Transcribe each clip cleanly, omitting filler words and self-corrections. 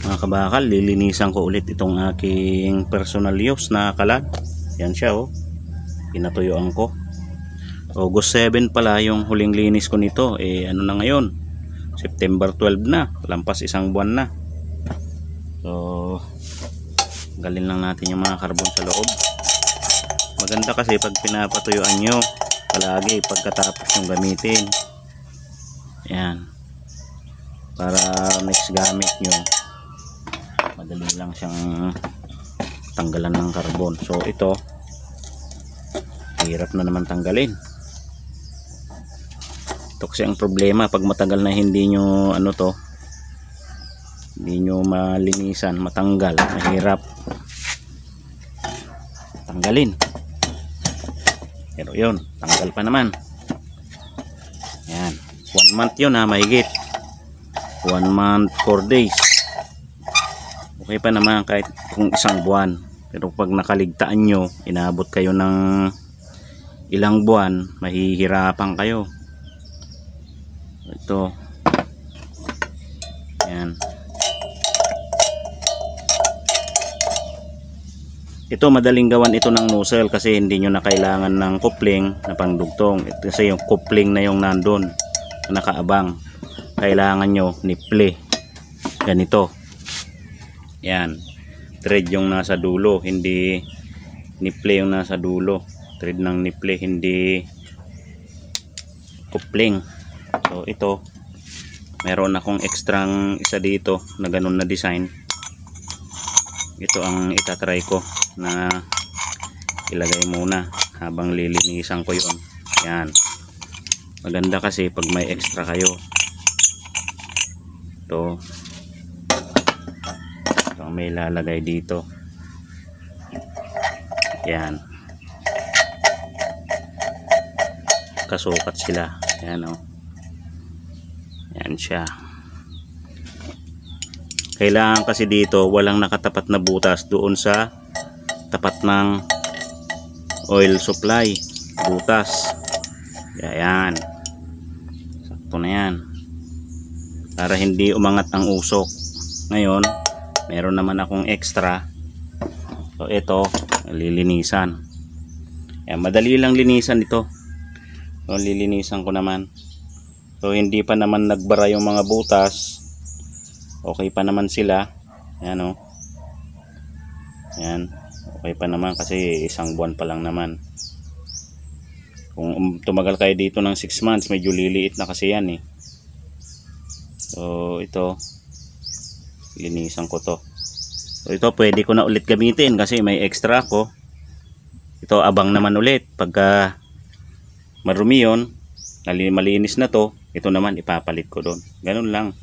Mga kabakal, lilinisan ko ulit itong aking personal use na kalan. Yan siya oh. Pinatuyuan ko. August 7 pala yung huling linis ko nito. Ano na ngayon? September 12 na. Lampas isang buwan na. So, galin lang natin yung mga karbon sa loob. Maganda kasi pag pinapatuyuan nyo palagi pagkatapos yung gamitin. Yan. Para next gamit nyo madali lang siyang tanggalan ng karbon. So ito hirap na naman tanggalin. Ito kasi ang problema pag matagal na hindi nyo hindi nyo malinisan, matanggal, mahirap tanggalin. Pero yun, tanggal pa naman. Yan, 1 month yun ha, mahigit 1 month 4 days. Okay pa naman kahit kung isang buwan. Pero pag nakaligtaan nyo, inaabot kayo ng ilang buwan, mahihirapan kayo. Ito. Yan. Ito madaling gawan ito ng nozzle kasi hindi nyo na kailangan ng coupling na pangdugtong. Ito kasi yung coupling na yung nandun na nakaabang. Kailangan nyo niple. Ganito. Yan, thread yung nasa dulo, hindi niple yung nasa dulo. Thread ng niple, hindi coupling. So ito, meron akong extrang isa dito na ganun na design. Ito ang itatry ko na ilagay muna habang lilinisan ko yun. Yan, maganda kasi pag may extra kayo. Ito may lalagay dito. Yan, kasukat sila. Yan oh. Yan siya. Kailangan kasi dito walang nakatapat na butas doon sa tapat ng oil supply. Butas. Yan, sakto na yan para hindi umangat ang usok. Ngayon meron naman akong extra. So ito, lilinisan. Yan, madali lang linisan ito. So lilinisan ko naman. So hindi pa naman nagbara yung mga butas. Okay pa naman sila. Yan oh. Yan, okay pa naman kasi isang buwan pa lang naman. Kung tumagal kayo dito ng 6 months, medyo liliit na kasi yan eh. So ito, linisan ko to. So ito pwede ko na ulit gamitin kasi may extra ko. Ito abang naman ulit pagka marumi yun, malinis na to, ito naman ipapalit ko doon. Ganun lang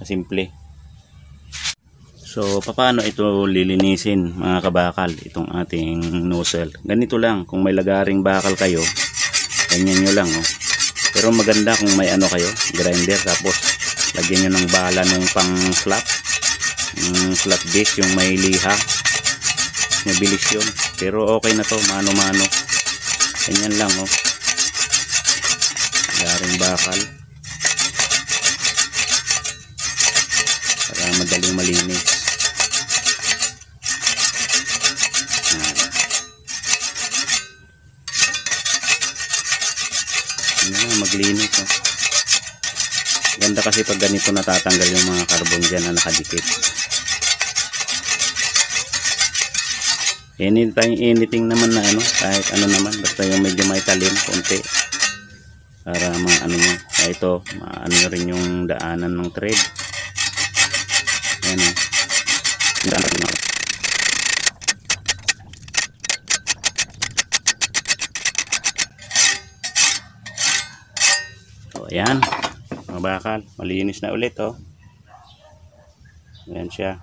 kasimple. So paano ito lilinisin mga kabakal, itong ating nozzle? Ganito lang, kung may lagaring bakal kayo, ganyan nyo lang oh. Pero maganda kung may kayo, grinder, tapos lagyan nyo ng bala nung pang flat flat disc, yung may liha, mabilis yun. Pero okay na to, mano-mano. Ganyan lang oh, garing bakal para madaling malinis. Maglinis oh. Ganda kasi pag ganito natatanggal yung mga carbon dyan na nakadikit. Anything naman na kahit naman, basta yung medyo may talim konti para maano nyo. Ito maano rin yung daanan ng thread. Yan o. So ayan mga bakal, malinis na ulit oh. Ayan siya.